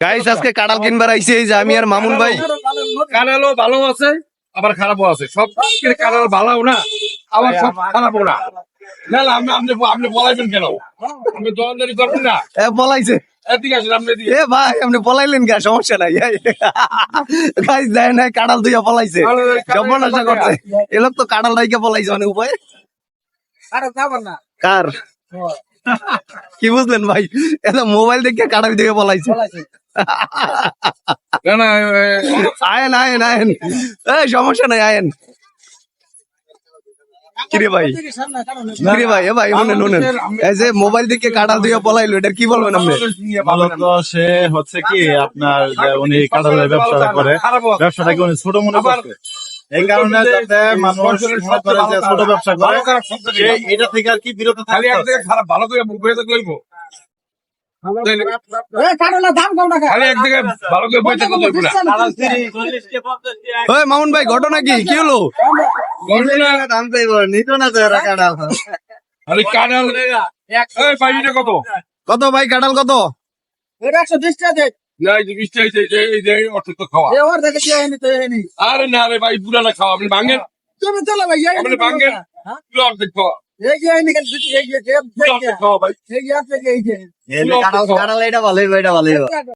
Guys আজকে কাঁঠাল কিনবার আইছে এই যে আমি আর মামুন ভাই। কাঁঠালও ভালো আছে আবার খারাপও আছে, সব কাঁঠাল ভালো না আবার সব খারাপও না। না না, আপনি বলাইবেন কেন? আপনি দোকানদারি করবেন না? পলাইছে ঠিক আছে, আপনি দিয়ে এ ভাই আপনি পলাইলেন কে? সমস্যা নাই গাইস দেয় না কাঁঠাল দুইয়া পলাইছে, জব্বর আশা করছে এ লোক তো কাঁঠাল রাইকে পলাইছে মানে উপায় কার কি বুঝলেন ভাই? এটা মোবাইল দেখে কাঁঠাল দিয়ে পলাইছে। না না, আয়েন আয়েন আয়েন, এই সমস্যা নাই আয়েন। কিরে ভাই কিরে ভাই এ ভাই শুনেন শুনেন, এই যে মোবাইল দেখে কাঁঠাল দিয়ে পলাইলো এটা কি বলবেন আপনি? মূলত সে হচ্ছে কি আপনার যে উনি কাঁঠালের ব্যবসাটা করে, ব্যবসাটাকে উনি ছোট মনে করছে। এই কারণে যাতে মানুষ মনে করে যে ছোট ব্যবসা করে, সে এটা থেকে আর কি বিরত খালি এক থাকতে। জায়গায় খারাপ ভালো করে বইতে লইব, খালি এক জায়গায় ভালো করে বইতে লইব না। ওই মামুন ভাই ঘটনা কি কি হলো? দাম চাইবো, নিত না তো এরা কাঁঠাল। খালি কাঁঠাল এই পাইটা কত? কত ভাই কাঁঠাল কত? না এই যে 20 টা এই যে অর্থ তো খাওয়া। আরে না রে ভাই, পুরানা খাওয়া আপনি ভাঙেন, আপনি ভাঙেন পুরো অর্ধেক খাওয়া, পুরো অর্ধেক খাওয়া ভাই। কাঁঠাল এটা ভালোই, এটা ভালোই।